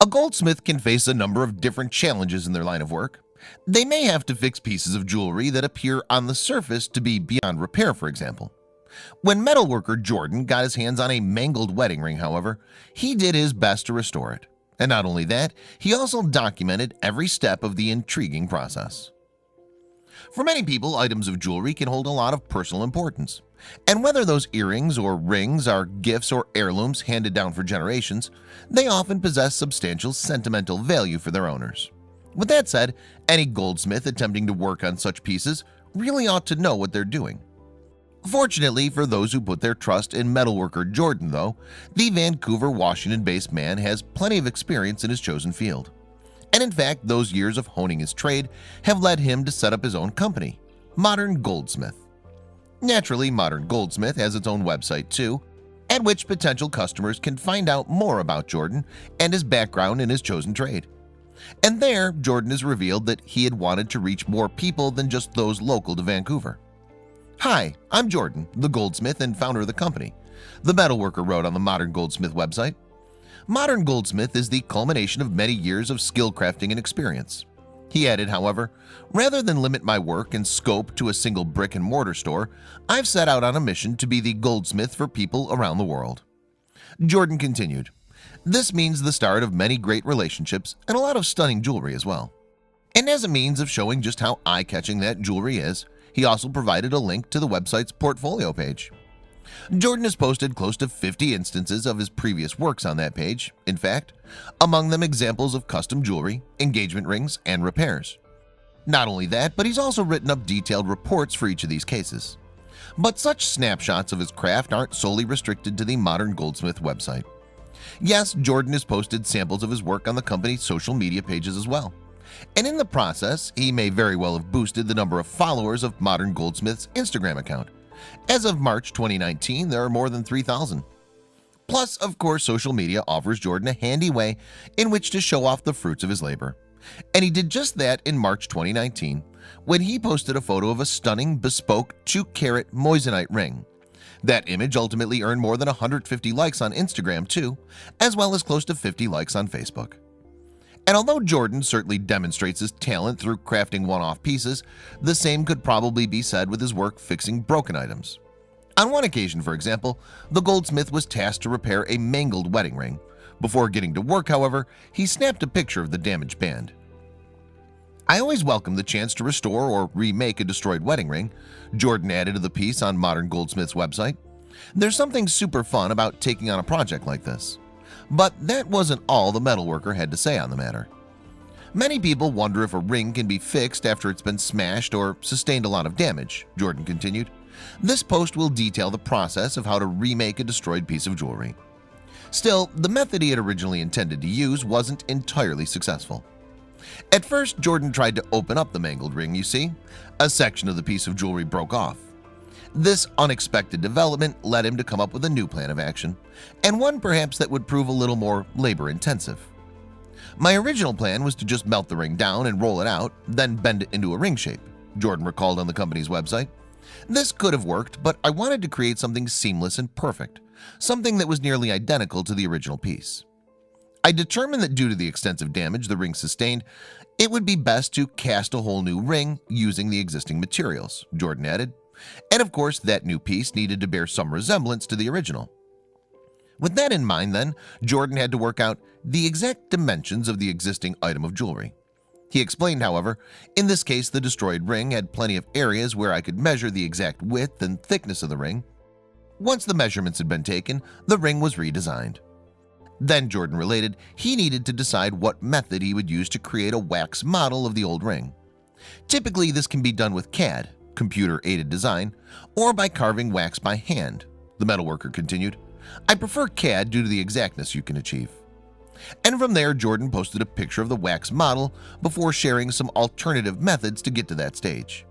A goldsmith can face a number of different challenges in their line of work. They may have to fix pieces of jewelry that appear on the surface to be beyond repair, for example. When metalworker Jordan got his hands on a mangled wedding ring, however, he did his best to restore it. And not only that, he also documented every step of the intriguing process. For many people, items of jewelry can hold a lot of personal importance. And whether those earrings or rings are gifts or heirlooms handed down for generations, they often possess substantial sentimental value for their owners. With that said, any goldsmith attempting to work on such pieces really ought to know what they're doing. Fortunately for those who put their trust in metalworker Jordan, though, the Vancouver, Washington-based man has plenty of experience in his chosen field. And in fact, those years of honing his trade have led him to set up his own company, Modern Goldsmith. Naturally, Modern Goldsmith has its own website too, at which potential customers can find out more about Jordan and his background in his chosen trade. And there, Jordan has revealed that he had wanted to reach more people than just those local to Vancouver. "Hi, I'm Jordan, the goldsmith and founder of the company," the metalworker wrote on the Modern Goldsmith website. Modern Goldsmith is the culmination of many years of skill crafting and experience. He added, however, "Rather than limit my work and scope to a single brick and mortar store, I've set out on a mission to be the goldsmith for people around the world." Jordan continued, "This means the start of many great relationships and a lot of stunning jewelry as well." And as a means of showing just how eye-catching that jewelry is, he also provided a link to the website's portfolio page. Jordan has posted close to 50 instances of his previous works on that page, in fact, among them examples of custom jewelry, engagement rings, and repairs. Not only that, but he's also written up detailed reports for each of these cases. But such snapshots of his craft aren't solely restricted to the Modern Goldsmith website. Yes, Jordan has posted samples of his work on the company's social media pages as well. And in the process, he may very well have boosted the number of followers of Modern Goldsmith's Instagram account. As of March 2019, there are more than 3,000. Plus, of course, social media offers Jordan a handy way in which to show off the fruits of his labor. And he did just that in March 2019, when he posted a photo of a stunning, bespoke 2-carat moissanite ring. That image ultimately earned more than 150 likes on Instagram too, as well as close to 50 likes on Facebook. And although Jordan certainly demonstrates his talent through crafting one-off pieces, the same could probably be said with his work fixing broken items. On one occasion, for example, the goldsmith was tasked to repair a mangled wedding ring. Before getting to work, however, he snapped a picture of the damaged band. "I always welcome the chance to restore or remake a destroyed wedding ring," Jordan added to the piece on Modern Goldsmith's website. "There's something super fun about taking on a project like this." But that wasn't all the metalworker had to say on the matter. "Many people wonder if a ring can be fixed after it's been smashed or sustained a lot of damage," Jordan continued. "This post will detail the process of how to remake a destroyed piece of jewelry." Still, the method he had originally intended to use wasn't entirely successful. At first, Jordan tried to open up the mangled ring, you see. A section of the piece of jewelry broke off. This unexpected development led him to come up with a new plan of action, and one perhaps that would prove a little more labor-intensive. "My original plan was to just melt the ring down and roll it out, then bend it into a ring shape," Jordan recalled on the company's website. "This could have worked, but I wanted to create something seamless and perfect, something that was nearly identical to the original piece. I determined that due to the extensive damage the ring sustained, it would be best to cast a whole new ring using the existing materials," Jordan added. And of course, that new piece needed to bear some resemblance to the original. With that in mind, then, Jordan had to work out the exact dimensions of the existing item of jewelry. He explained, however, in this case the destroyed ring had plenty of areas where I could measure the exact width and thickness of the ring. Once the measurements had been taken, the ring was redesigned. Then, Jordan related, he needed to decide what method he would use to create a wax model of the old ring. Typically, this can be done with CAD, computer-aided design, or by carving wax by hand, the metalworker continued. "I prefer CAD due to the exactness you can achieve." And from there, Jordan posted a picture of the wax model before sharing some alternative methods to get to that stage.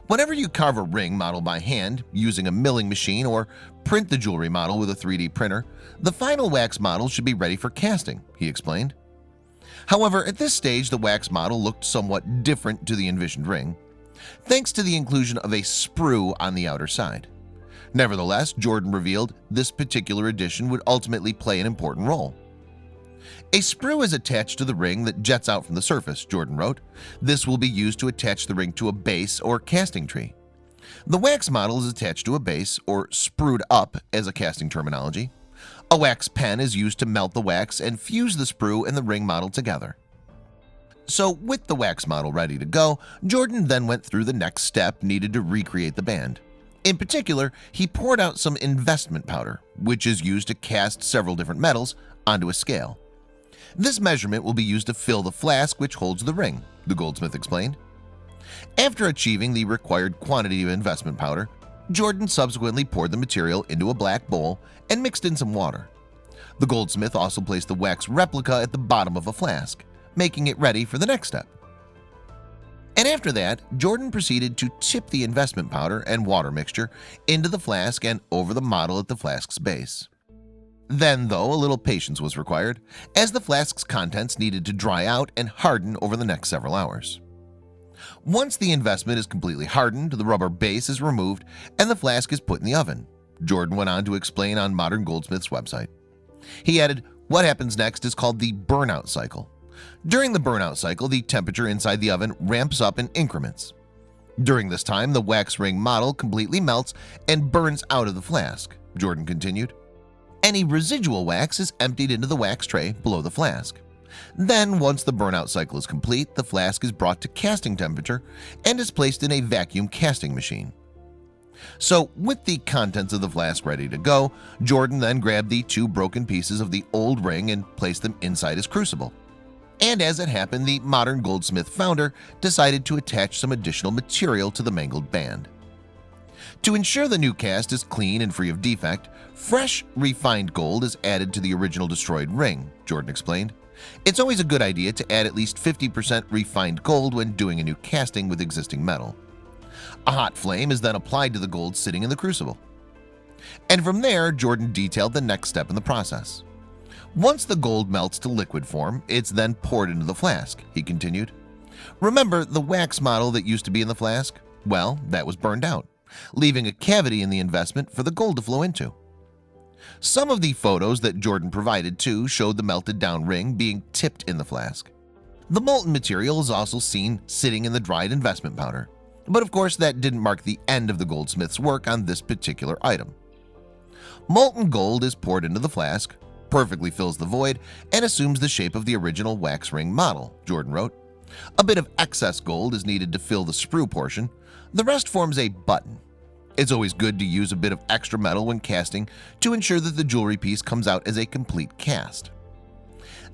"Whenever you carve a ring model by hand using a milling machine or print the jewelry model with a 3D printer, the final wax model should be ready for casting," he explained. However, at this stage, the wax model looked somewhat different to the envisioned ring. thanks to the inclusion of a sprue on the outer side. Nevertheless, Jordan revealed this particular addition would ultimately play an important role. A sprue is attached to the ring that jets out from the surface, Jordan wrote. This will be used to attach the ring to a base or casting tree. The wax model is attached to a base, or sprued up as a casting terminology. A wax pen is used to melt the wax and fuse the sprue and the ring model together. So with the wax model ready to go, Jordan then went through the next step needed to recreate the band. In particular, he poured out some investment powder, which is used to cast several different metals onto a scale. This measurement will be used to fill the flask which holds the ring, the Goldsmith explained. After achieving the required quantity of investment powder, Jordan subsequently poured the material into a black bowl and mixed in some water. The Goldsmith also placed the wax replica at the bottom of a flask, making it ready for the next step. And after that, Jordan proceeded to tip the investment powder and water mixture into the flask and over the model at the flask's base. Then, though, a little patience was required, as the flask's contents needed to dry out and harden over the next several hours. Once the investment is completely hardened, the rubber base is removed and the flask is put in the oven, Jordan went on to explain on Modern Goldsmith's website. He added, what happens next is called the burnout cycle. During the burnout cycle, the temperature inside the oven ramps up in increments. During this time, the wax ring model completely melts and burns out of the flask, Jordan continued. Any residual wax is emptied into the wax tray below the flask. Then, once the burnout cycle is complete, the flask is brought to casting temperature and is placed in a vacuum casting machine. So, with the contents of the flask ready to go, Jordan then grabbed the two broken pieces of the old ring and placed them inside his crucible. And as it happened, the Modern Goldsmith founder decided to attach some additional material to the mangled band. To ensure the new cast is clean and free of defect, fresh, refined gold is added to the original destroyed ring, Jordan explained. It's always a good idea to add at least 50% refined gold when doing a new casting with existing metal. A hot flame is then applied to the gold sitting in the crucible. And from there, Jordan detailed the next step in the process. Once the gold melts to liquid form, it's then poured into the flask, he continued. Remember the wax model that used to be in the flask? Well, that was burned out, leaving a cavity in the investment for the gold to flow into. Some of the photos that Jordan provided too showed the melted down ring being tipped in the flask. The molten material is also seen sitting in the dried investment powder, but of course that didn't mark the end of the goldsmith's work on this particular item. Molten gold is poured into the flask, perfectly fills the void, and assumes the shape of the original wax ring model, Jordan wrote. A bit of excess gold is needed to fill the sprue portion. The rest forms a button. It's always good to use a bit of extra metal when casting to ensure that the jewelry piece comes out as a complete cast.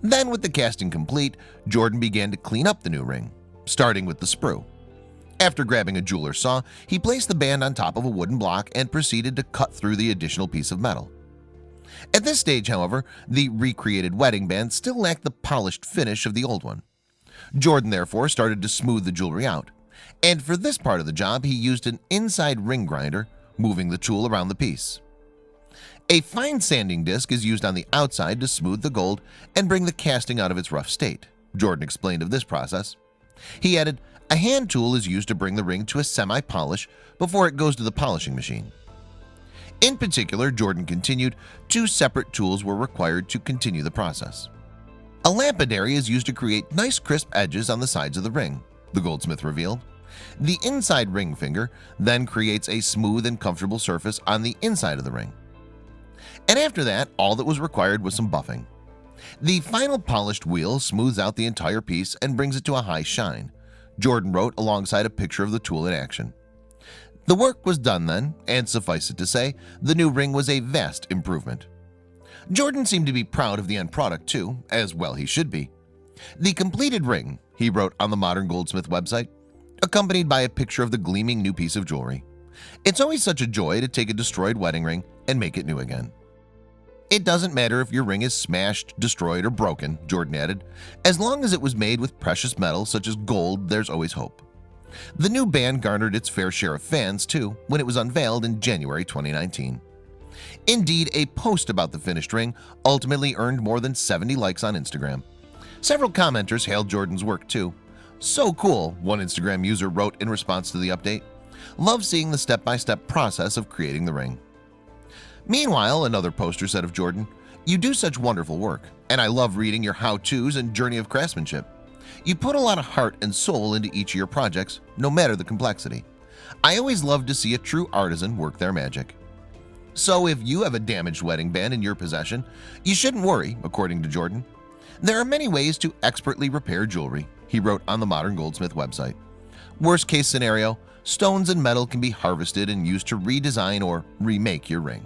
Then, with the casting complete, Jordan began to clean up the new ring, starting with the sprue. After grabbing a jeweler's saw, he placed the band on top of a wooden block and proceeded to cut through the additional piece of metal. At this stage, however, the recreated wedding band still lacked the polished finish of the old one. Jordan therefore started to smooth the jewelry out, and for this part of the job he used an inside ring grinder, moving the tool around the piece. A fine sanding disc is used on the outside to smooth the gold and bring the casting out of its rough state, Jordan explained of this process. He added, a hand tool is used to bring the ring to a semi-polish before it goes to the polishing machine. In particular, Jordan continued, two separate tools were required to continue the process. A lapidary is used to create nice crisp edges on the sides of the ring, the goldsmith revealed. The inside ring finger then creates a smooth and comfortable surface on the inside of the ring. And after that, all that was required was some buffing. The final polished wheel smooths out the entire piece and brings it to a high shine, Jordan wrote alongside a picture of the tool in action. The work was done then, and suffice it to say, the new ring was a vast improvement. Jordan seemed to be proud of the end product too, as well he should be. The completed ring, he wrote on the Modern Goldsmith website, accompanied by a picture of the gleaming new piece of jewelry. It's always such a joy to take a destroyed wedding ring and make it new again. It doesn't matter if your ring is smashed, destroyed, or broken, Jordan added. As long as it was made with precious metals such as gold, there's always hope. The new band garnered its fair share of fans too when it was unveiled in January 2019. Indeed, a post about the finished ring ultimately earned more than 70 likes on Instagram. Several commenters hailed Jordan's work too. "So cool," one Instagram user wrote in response to the update. "Love seeing the step-by-step process of creating the ring." Meanwhile, another poster said of Jordan, "You do such wonderful work, and I love reading your how-tos and journey of craftsmanship. You put a lot of heart and soul into each of your projects, no matter the complexity. I always love to see a true artisan work their magic." So if you have a damaged wedding band in your possession, you shouldn't worry, according to Jordan. "There are many ways to expertly repair jewelry," he wrote on the Modern Goldsmith website. "Worst case scenario, stones and metal can be harvested and used to redesign or remake your ring."